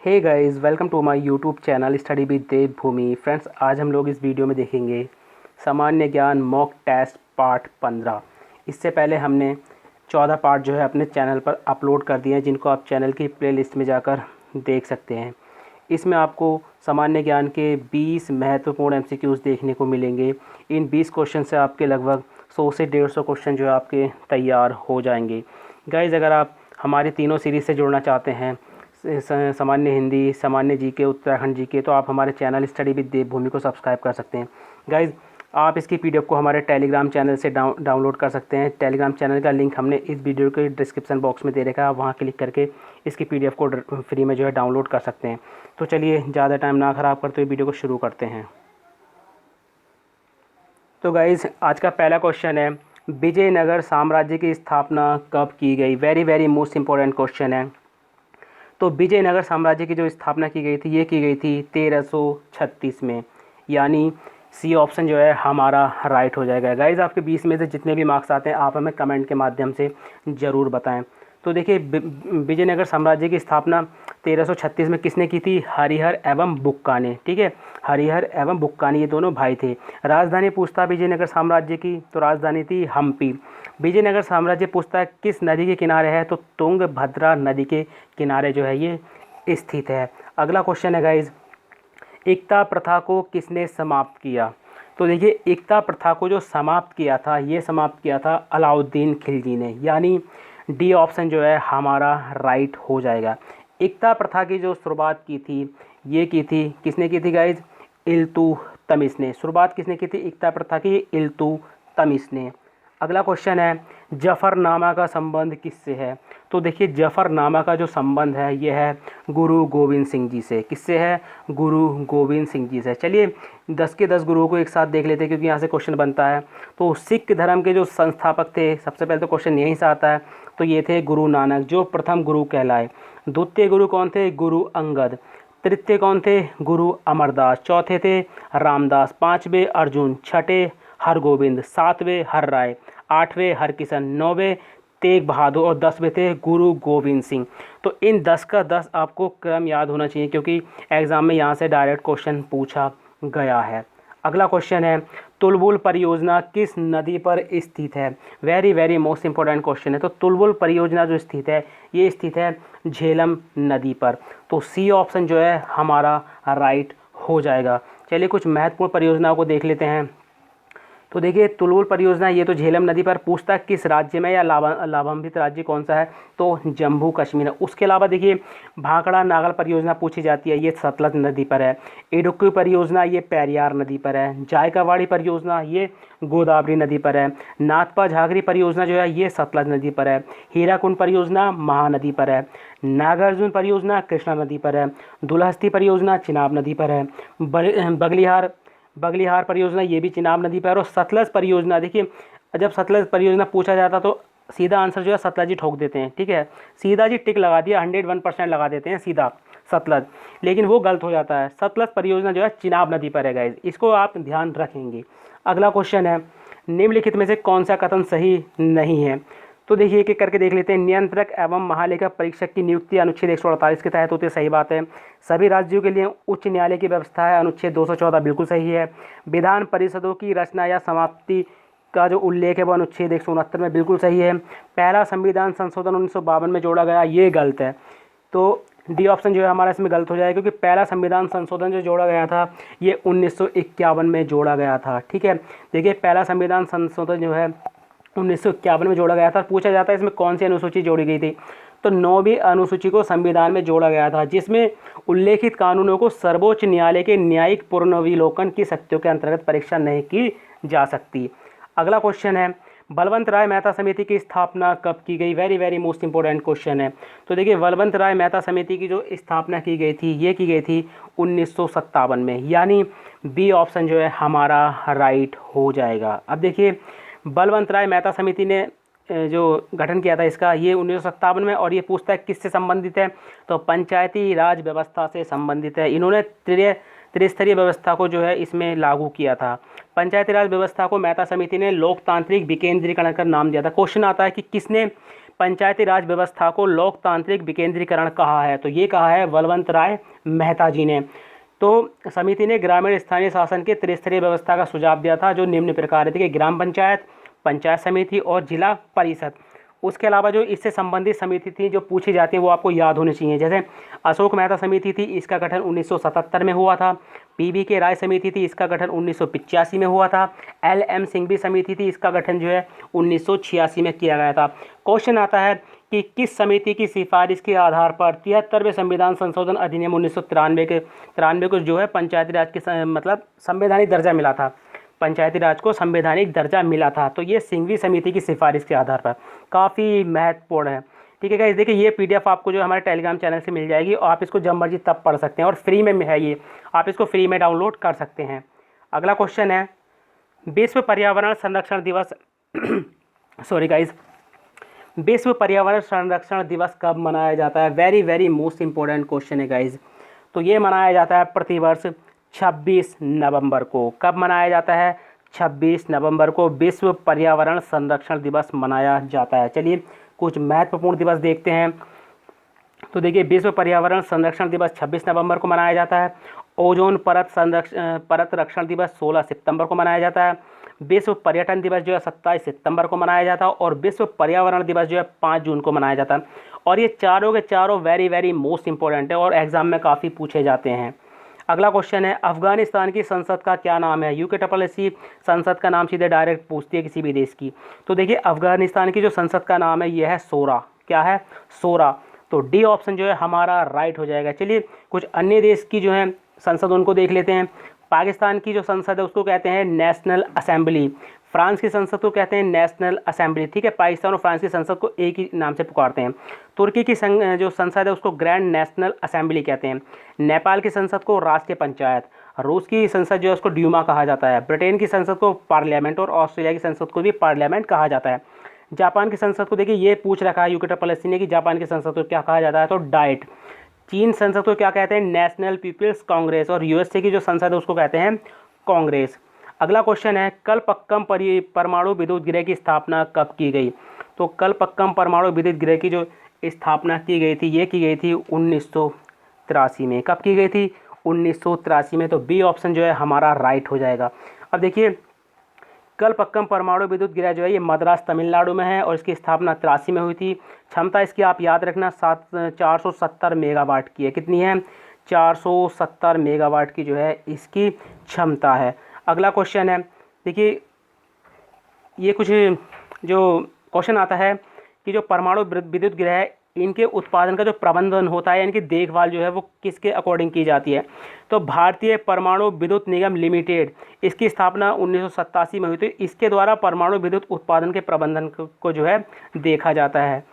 Hey guys, welcome to my YouTube channel study with Devbhoomi. Friends, आज हम लोग इस वीडियो में देखेंगे सामान्य ज्ञान मॉक टेस्ट पार्ट 15। इससे पहले हमने 14 पार्ट जो है अपने चैनल पर अपलोड कर दिए हैं, जिनको आप चैनल की प्लेलिस्ट में जाकर देख सकते हैं। इसमें आपको सामान्य ज्ञान के 20 महत्वपूर्ण एमसीक्यूज़ देखने को मिलेंगे। इन 20 क्वेश्चन से आपके लगभग 100 से 150 क्वेश्चन जो है आपके तैयार हो जाएंगे। गाइज़, अगर आप हमारे तीनों सीरीज़ से जुड़ना चाहते हैं, सामान्य हिंदी, सामान्य जीके, उत्तराखंड जीके, तो आप हमारे चैनल स्टडी विद देवभूमि को सब्सक्राइब कर सकते हैं। गाइज़, आप इसकी पीडीएफ को हमारे टेलीग्राम चैनल से डाउनलोड कर सकते हैं। टेलीग्राम चैनल का लिंक हमने इस वीडियो के डिस्क्रिप्शन बॉक्स में दे रखा है। आप वहाँ क्लिक करके इसकी पीडीएफ को फ्री में जो है डाउनलोड कर सकते हैं। तो चलिए, ज़्यादा टाइम ना ख़राब करते हुए वीडियो को शुरू करते हैं। तो गाइज़, आज का पहला क्वेश्चन है, विजयनगर साम्राज्य की स्थापना कब की गई? Very very most important question है। तो विजयनगर साम्राज्य की जो स्थापना की गई थी, ये की गई थी 1336 में, यानी सी ऑप्शन जो है हमारा राइट हो जाएगा। गाइज़, आपके 20 में से जितने भी मार्क्स आते हैं आप हमें कमेंट के माध्यम से ज़रूर बताएं। तो देखिए, विजयनगर साम्राज्य की स्थापना 1336 में किसने की थी? हरिहर एवं बुक्का ने। ठीक है, हरिहर एवं बुक्का ने, ये दोनों भाई थे। राजधानी पूछता विजयनगर साम्राज्य की, तो राजधानी थी हम्पी। विजयनगर साम्राज्य पूछता है किस नदी के किनारे है, तो तुंगभद्रा नदी के किनारे जो है ये स्थित है। अगला क्वेश्चन है गाइज, एकता प्रथा को किसने समाप्त किया? तो देखिए, एकता प्रथा को जो समाप्त किया था, ये समाप्त किया था अलाउद्दीन खिलजी ने, यानी डी ऑप्शन जो है हमारा राइट हो जाएगा। एकता प्रथा की जो शुरुआत की थी, ये की थी, किसने की थी गाइज? इल्तुतमिश ने। शुरुआत किसने की थी एकता प्रथा की? इल्तुतमिश ने। अगला क्वेश्चन है, जफरनामा का संबंध किससे है? तो देखिए, जफरनामा का जो संबंध है ये है गुरु गोविंद सिंह जी से। किससे है? गुरु गोविंद सिंह जी से। चलिए, 10 के 10 गुरुओं को एक साथ देख लेते हैं, क्योंकि यहाँ से क्वेश्चन बनता है। तो सिख धर्म के जो संस्थापक थे, सबसे पहले तो क्वेश्चन यहीं से आता है, तो ये थे गुरु नानक, जो प्रथम गुरु कहलाए। द्वितीय गुरु कौन थे? गुरु अंगद। तृतीय कौन थे? गुरु अमरदास। चौथे थे रामदास। पाँचवें अर्जुन। छठे हरगोविंद। सातवें हर राय। आठवें हरकिशन। नौवें तेग बहादुर। और 10वें थे गुरु गोविंद सिंह। तो इन 10 का 10 आपको क्रम याद होना चाहिए, क्योंकि एग्जाम में यहाँ से डायरेक्ट क्वेश्चन पूछा गया है। अगला क्वेश्चन है, तुलबुल परियोजना किस नदी पर स्थित है? Very very most important question है। तो तुलबुल परियोजना जो स्थित है, ये स्थित है झेलम नदी पर। तो सी ऑप्शन जो है हमारा राइट हो जाएगा। चलिए, कुछ महत्वपूर्ण परियोजनाओं को देख लेते हैं। तो देखिए, तुलबुल परियोजना ये तो झेलम नदी पर पूछता है किस राज्य में, या लाभान्वित राज्य कौन सा है, तो जम्मू कश्मीर है। उसके अलावा देखिए, भाखड़ा नागल परियोजना पूछी जाती है, ये सतलज नदी पर है। इडुक्की परियोजना ये पेरियार नदी पर है। जायकावाड़ी परियोजना ये गोदावरी नदी पर है। नाथपा झागरी परियोजना जो है ये सतलज नदी पर है। हीराकुंड परियोजना महानदी पर है। नागार्जुन परियोजना कृष्णा नदी पर है। दुलहस्ती परियोजना चिनाब नदी पर है। बगलिहार परियोजना ये भी चिनाब नदी पर। और सतलज परियोजना, देखिए, जब सतलज परियोजना पूछा जाता तो सीधा आंसर जो है सतलज ही ठोक देते हैं। ठीक है, सीधा जी टिक लगा दिया, 101% लगा देते हैं सीधा सतलज, लेकिन वो गलत हो जाता है। सतलज परियोजना जो है चिनाब नदी पर है गाइज, इसको आप ध्यान रखेंगे। अगला क्वेश्चन है, निम्नलिखित में से कौन सा कथन सही नहीं है? तो देखिए, एक एक करके देख लेते हैं। नियंत्रक एवं महालेखा परीक्षक की नियुक्ति अनुच्छेद 148 के तहत होती है, सही बात है। सभी राज्यों के लिए उच्च न्यायालय की व्यवस्था है, अनुच्छेद 214 बिल्कुल सही है। विधान परिषदों की रचना या समाप्ति का जो उल्लेख है वो अनुच्छेद 169 में बिल्कुल सही है। पहला संविधान संशोधन 1952 में जोड़ा गया, ये गलत है। तो डी ऑप्शन जो है हमारा इसमें गलत हो जाएगा, क्योंकि पहला संविधान संशोधन जो जोड़ा गया था ये 1951 में जोड़ा गया था। ठीक है, देखिए, पहला संविधान संशोधन जो है 1951 में जोड़ा गया था। पूछा जाता है इसमें कौन सी अनुसूची जोड़ी गई थी, तो 9वीं अनुसूची को संविधान में जोड़ा गया था, जिसमें उल्लेखित कानूनों को सर्वोच्च न्यायालय के न्यायिक पुनर्विलोकन की शक्तियों के अंतर्गत परीक्षा नहीं की जा सकती। अगला क्वेश्चन है, बलवंत राय मेहता समिति की स्थापना कब की गई? Very very most important question है। तो देखिए, बलवंत राय मेहता समिति की जो स्थापना की गई थी, ये की गई थी 1957 में, यानी बी ऑप्शन जो है हमारा राइट हो जाएगा। अब देखिए, बलवंत राय मेहता समिति ने जो गठन किया था इसका, ये 1957 में, और ये पूछता है किससे संबंधित है, तो पंचायती राज व्यवस्था से संबंधित है। इन्होंने त्रिस्तरीय व्यवस्था को जो है इसमें लागू किया था। पंचायती राज व्यवस्था को मेहता समिति ने लोकतांत्रिक विकेंद्रीकरण का नाम दिया था। क्वेश्चन आता है कि किसने पंचायती राज व्यवस्था को लोकतांत्रिक विकेंद्रीकरण कहा है? तो ये कहा है बलवंत राय मेहता जी ने। तो समिति ने ग्रामीण स्थानीय शासन के त्रिस्तरीय व्यवस्था का सुझाव दिया था, जो निम्न प्रकार थी कि ग्राम पंचायत, पंचायत समिति और जिला परिषद। उसके अलावा जो इससे संबंधित समिति थी जो पूछी जाती है वो आपको याद होनी चाहिए। जैसे अशोक मेहता समिति थी, इसका गठन 1977 में हुआ था। पीबी के राय समिति थी, इसका गठन 1985 में हुआ था। एलएम सिंघवी समिति थी, इसका गठन जो है 1986 में किया गया था। क्वेश्चन आता है कि किस समिति की सिफारिश के आधार पर 73वें संविधान संशोधन अधिनियम 1993 को जो है पंचायती राज के मतलब संवैधानिक दर्जा मिला था, पंचायती राज को संवैधानिक दर्जा मिला था। तो ये सिंघवी समिति की सिफारिश के आधार पर काफ़ी महत्वपूर्ण है। ठीक है गाइस, देखिए ये पीडीएफ आपको जो हमारे टेलीग्राम चैनल से मिल जाएगी और आप इसको जब मर्जी तब पढ़ सकते हैं और फ्री में है ये, आप इसको फ्री में डाउनलोड कर सकते हैं। अगला क्वेश्चन है विश्व पर्यावरण संरक्षण दिवस सॉरी गाइस, विश्व पर्यावरण संरक्षण दिवस कब मनाया जाता है? Very very most important question है गाइस। तो ये मनाया जाता है प्रतिवर्ष 26 नवंबर को। कब मनाया जाता है? 26 नवंबर को विश्व पर्यावरण संरक्षण दिवस मनाया जाता है। चलिए कुछ महत्वपूर्ण दिवस देखते हैं। तो देखिए विश्व पर्यावरण संरक्षण दिवस 26 नवंबर को मनाया जाता है। ओजोन परत रक्षण दिवस 16 सितंबर को मनाया जाता है। विश्व पर्यटन दिवस जो है 27 सितंबर को मनाया जाता है और विश्व पर्यावरण दिवस जो है 5 जून को मनाया जाता है। और ये चारों के चारों वेरी वेरी मोस्ट इंपॉर्टेंट है और एग्जाम में काफ़ी पूछे जाते हैं। अगला क्वेश्चन है अफगानिस्तान की संसद का क्या नाम है? यूके संसद का नाम सीधे डायरेक्ट पूछती है किसी भी देश की। तो देखिए अफगानिस्तान की जो संसद का नाम है यह है सोरा। क्या है? सोरा। तो डी ऑप्शन जो है हमारा राइट हो जाएगा। चलिए कुछ अन्य देश की जो है संसद उनको देख लेते हैं। पाकिस्तान की जो संसद है उसको कहते हैं नेशनल असेंबली। फ्रांस की संसद को कहते हैं नेशनल असेंबली। ठीक है, पाकिस्तान और फ्रांस की संसद को एक ही नाम से पुकारते हैं। तुर्की की जो संसद है उसको ग्रैंड नेशनल असेंबली कहते हैं। नेपाल की संसद को राष्ट्रीय पंचायत। रूस की संसद जो है उसको ड्यूमा कहा जाता है। ब्रिटेन की संसद को पार्लियामेंट और ऑस्ट्रेलिया की संसद को भी पार्लियामेंट कहा जाता है। जापान की संसद को देखिए ये पूछ रखा है यूके ने कि जापान की संसद को क्या कहा जाता है? तो डाइट। चीन संसद को क्या कहते हैं? नेशनल पीपल्स कांग्रेस। और यूएसए की जो संसद है उसको कहते हैं कांग्रेस। अगला क्वेश्चन है कलपक्कम परमाणु विद्युत गृह की स्थापना कब की गई? तो कलपक्कम परमाणु विद्युत गृह की जो स्थापना की गई थी ये की गई थी 1983 में। कब की गई थी? 1983 में। तो बी ऑप्शन जो है हमारा राइट हो जाएगा। अब देखिए कलपक्कम परमाणु विद्युत गृह जो है ये मद्रास तमिलनाडु में है और इसकी स्थापना 83 में हुई थी। क्षमता इसकी आप याद रखना 470 मेगावाट की है। कितनी है? 470 मेगावाट की जो है इसकी क्षमता है। अगला क्वेश्चन है देखिए ये कुछ जो क्वेश्चन आता है कि जो परमाणु विद्युत गृह है इनके उत्पादन का जो प्रबंधन होता है, इनकी देखभाल जो है वो किसके अकॉर्डिंग की जाती है? तो भारतीय परमाणु विद्युत निगम लिमिटेड, इसकी स्थापना 1987 में हुई थी। इसके द्वारा परमाणु विद्युत उत्पादन के प्रबंधन को जो है देखा जाता है।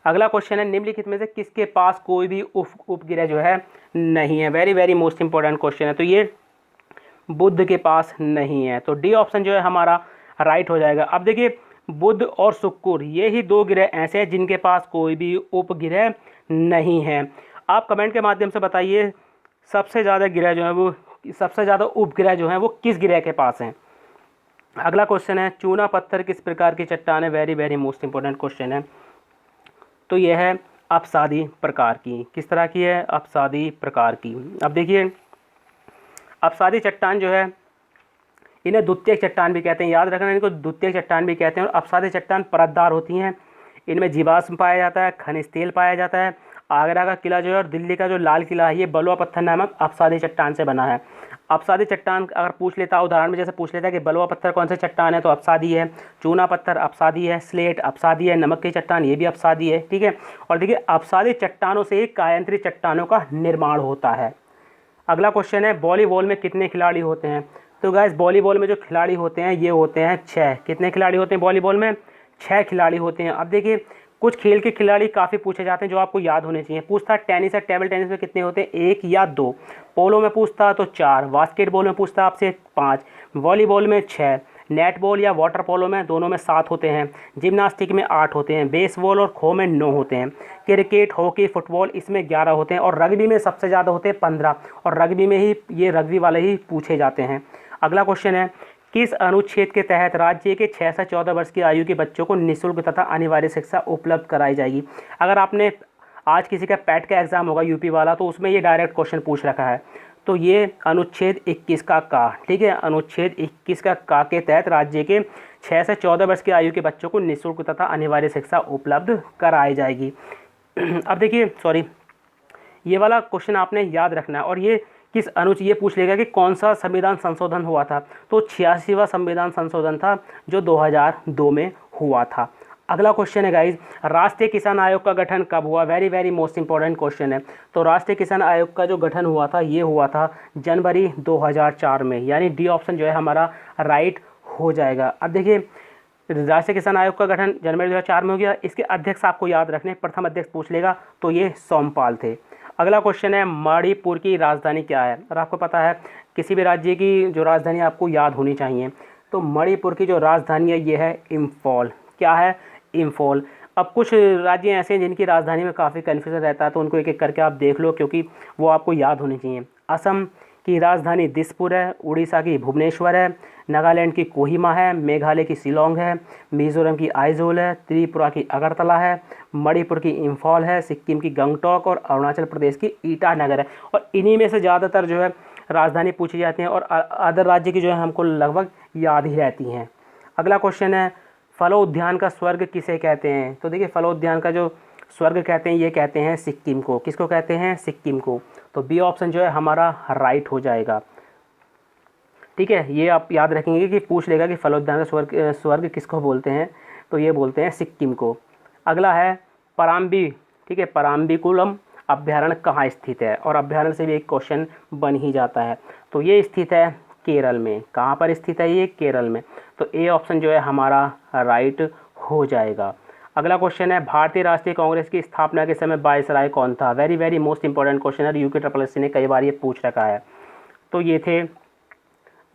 अगला क्वेश्चन है निम्नलिखित में से किसके पास कोई भी उपग्रह जो है नहीं है? Very very most important question है। तो ये बुध के पास नहीं है। तो डी ऑप्शन जो है हमारा राइट हो जाएगा। अब देखिए बुध और शुक्र ये ही दो ग्रह ऐसे हैं जिनके पास कोई भी उपग्रह नहीं है। आप कमेंट के माध्यम से बताइए सबसे ज़्यादा ग्रह जो है वो सबसे ज़्यादा उपग्रह जो हैं वो किस ग्रह के पास हैं? अगला क्वेश्चन है चूना पत्थर किस प्रकार की चट्टान है? Very very most important question है। तो यह है अपसादी प्रकार की। किस तरह की है? अपसादी प्रकार की। अब देखिए अपसादी चट्टान जो है इन्हें द्वितीयक चट्टान भी कहते हैं। याद रखना इनको द्वितीयक चट्टान भी कहते हैं। और अपसादी चट्टान परतदार होती हैं। इनमें जीवाश्म पाया जाता है, खनिज तेल पाया जाता है। आगरा का किला जो है और दिल्ली का जो लाल किला है ये बलुआ पत्थर नामक अपसादी चट्टान से बना है। अपसादी चट्टान अगर पूछ लेता उदाहरण में जैसे पूछ लेता है कि बलुआ पत्थर कौन सा चट्टान है? तो अपसादी है। चूना पत्थर अपसादी है। स्लेट अपसादी है। नमक की चट्टान ये भी अपसादी है। ठीक है, और देखिए अपसादी चट्टानों से ही कायांतरित चट्टानों का निर्माण होता है। अगला क्वेश्चन है वॉलीबॉल में कितने खिलाड़ी होते हैं? तो गाइस वॉलीबॉल में जो खिलाड़ी होते हैं ये होते हैं 6। कितने खिलाड़ी होते हैं वॉलीबॉल में? 6 खिलाड़ी होते हैं। अब देखिए कुछ खेल के खिलाड़ी काफ़ी पूछे जाते हैं जो आपको याद होने चाहिए। पूछता टेनिस है, टेबल टेनिस में कितने होते हैं? 1 या 2। पोलो में पूछता तो 4। बास्केटबॉल में पूछता आपसे 5। वॉलीबॉल में 6। नेटबॉल या वाटर पोलो में दोनों में 7 होते हैं। जिम्नास्टिक में 8 होते हैं। बेसबॉल और खो में 9 होते हैं। क्रिकेट, हॉकी, फुटबॉल इसमें 11 होते हैं। और रग्बी में सबसे ज़्यादा होते हैं 15। और रग्बी में ही ये रग्बी वाले ही पूछे जाते हैं। अगला क्वेश्चन है किस अनुच्छेद के तहत राज्य के 6 से 14 वर्ष की आयु के बच्चों को निःशुल्क तथा अनिवार्य शिक्षा उपलब्ध कराई जाएगी। अगर आपने आज किसी का पैट का एग्ज़ाम होगा यूपी वाला, तो उसमें ये डायरेक्ट क्वेश्चन पूछ रखा है। तो ये अनुच्छेद 21 का का, ठीक है, अनुच्छेद 21 का के तहत राज्य के 6 से 14 वर्ष की आयु के बच्चों को निःशुल्क तथा अनिवार्य शिक्षा उपलब्ध कराई जाएगी। अब देखिए, सॉरी, ये वाला क्वेश्चन आपने याद रखना है। और ये किस अनुच्छेद, ये पूछ लेगा कि कौन सा संविधान संशोधन हुआ था, तो 86वां संविधान संशोधन था जो 2002 में हुआ था। अगला क्वेश्चन है गाइज, राष्ट्रीय किसान आयोग का गठन कब हुआ? Very very most important question है। तो राष्ट्रीय किसान आयोग का जो गठन हुआ था, ये हुआ था जनवरी 2004 में, यानी डी ऑप्शन जो है हमारा राइट हो जाएगा। अब देखिए, राष्ट्रीय किसान आयोग का गठन जनवरी 2004 में हो गया। इसके अध्यक्ष आपको याद रखने, प्रथम अध्यक्ष पूछ लेगा तो ये सोमपाल थे। अगला क्वेश्चन है, मणिपुर की राजधानी क्या है? और आपको पता है किसी भी राज्य की जो राजधानी आपको याद होनी चाहिए, तो मणिपुर की जो राजधानी है ये है इम्फॉल। क्या है? इम्फॉल। अब कुछ राज्य ऐसे हैं जिनकी राजधानी में काफ़ी कन्फ्यूजन रहता है, तो उनको एक एक करके आप देख लो, क्योंकि वो आपको याद होनी चाहिए। असम की राजधानी दिसपुर है, उड़ीसा की भुवनेश्वर है, नागालैंड की कोहिमा है, मेघालय की शिलोंग है, मिजोरम की आइजोल है, त्रिपुरा की अगरतला है, मणिपुर की इम्फॉल है, सिक्किम की गंगटोक और अरुणाचल प्रदेश की ईटानगर है। और इन्हीं में से ज़्यादातर जो है राजधानी पूछी जाती हैं, और अदर राज्य की जो है हमको लगभग याद ही रहती हैं। अगला क्वेश्चन है, फलोद्यान का स्वर्ग किसे कहते हैं? तो देखिए, फलोद्यान का जो स्वर्ग कहते हैं, ये कहते हैं सिक्किम को। किसको कहते हैं? सिक्किम को। तो बी ऑप्शन जो है हमारा राइट हो जाएगा। ठीक है, ये आप याद रखेंगे कि पूछ लेगा कि फलोद्यान का स्वर्ग किसको बोलते हैं, तो ये बोलते हैं सिक्किम को। अगला है पराम्बी। ठीक है, पराम्बीकुलम अभ्यारण्य कहाँ स्थित है? और अभ्यारण्य से भी एक क्वेश्चन बन ही जाता है। तो ये स्थित है केरल में। कहाँ पर स्थित है ये? केरल में। तो ए ऑप्शन जो है हमारा राइट हो जाएगा। अगला क्वेश्चन है, भारतीय राष्ट्रीय कांग्रेस की स्थापना के समय वायसराय कौन था? Very very most important question है, यूके SSS ने कई बार ये पूछ रखा है। तो ये थे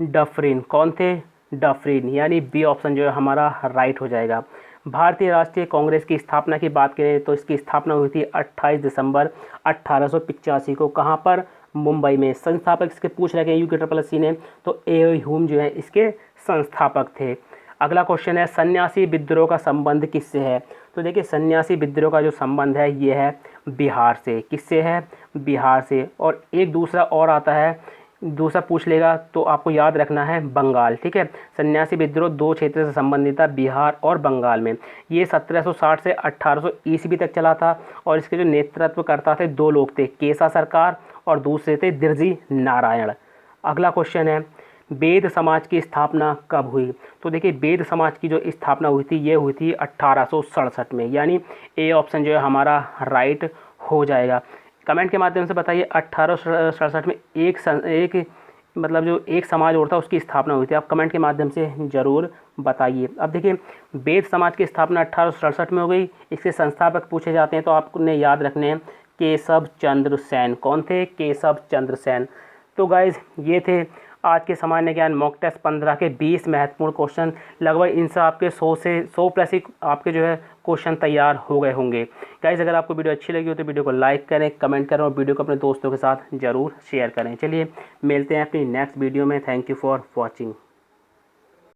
डफरिन। कौन थे? डफरिन, यानी बी ऑप्शन जो है हमारा राइट हो जाएगा। भारतीय राष्ट्रीय कांग्रेस की स्थापना की बात करें तो इसकी स्थापना हुई थी 28 दिसंबर 1885 को। कहाँ पर? मुंबई में। संस्थापक इसके पूछ रखे हैं यूके SSS ने, तो ए ह्यूम जो है इसके संस्थापक थे। अगला क्वेश्चन है, सन्यासी विद्रोह का संबंध किससे है? तो देखिए, सन्यासी विद्रोह का जो संबंध है ये है बिहार से। किससे है? बिहार से। और एक दूसरा और आता है, दूसरा पूछ लेगा तो आपको याद रखना है बंगाल। ठीक है, सन्यासी विद्रोह दो क्षेत्र से संबंधित था, बिहार और बंगाल में। ये 1760 से 1800 ईस्वी तक चला था, और इसके जो नेतृत्व करता थे दो लोग थे, केसा सरकार और दूसरे थे दिरजी नारायण। अगला क्वेश्चन है, बेद समाज की स्थापना कब हुई? तो देखिए, बेद समाज की जो स्थापना हुई थी ये हुई थी 1867 में, यानी ए ऑप्शन जो है हमारा राइट हो जाएगा। कमेंट के माध्यम से बताइए 1867 में एक मतलब जो एक समाज और था उसकी स्थापना हुई थी। आप कमेंट के माध्यम से ज़रूर बताइए। अब देखिए, बेद समाज की स्थापना 1867 में हो गई। इसके संस्थापक पूछे जाते हैं तो आपने याद रखने हैं केशव चंद्र सेन। कौन थे? केशव चंद्र सेन। तो गाइज़, ये थे आज के सामान्य ज्ञान मॉक टेस्ट 15 के 20 महत्वपूर्ण क्वेश्चन। लगभग इनसे आपके 100 प्लस ही आपके जो है क्वेश्चन तैयार हो गए होंगे। गाइस, अगर आपको वीडियो अच्छी लगी हो तो वीडियो को लाइक करें, कमेंट करें और वीडियो को अपने दोस्तों के साथ ज़रूर शेयर करें। चलिए, मिलते हैं अपनी नेक्स्ट वीडियो में। Thank you for watching.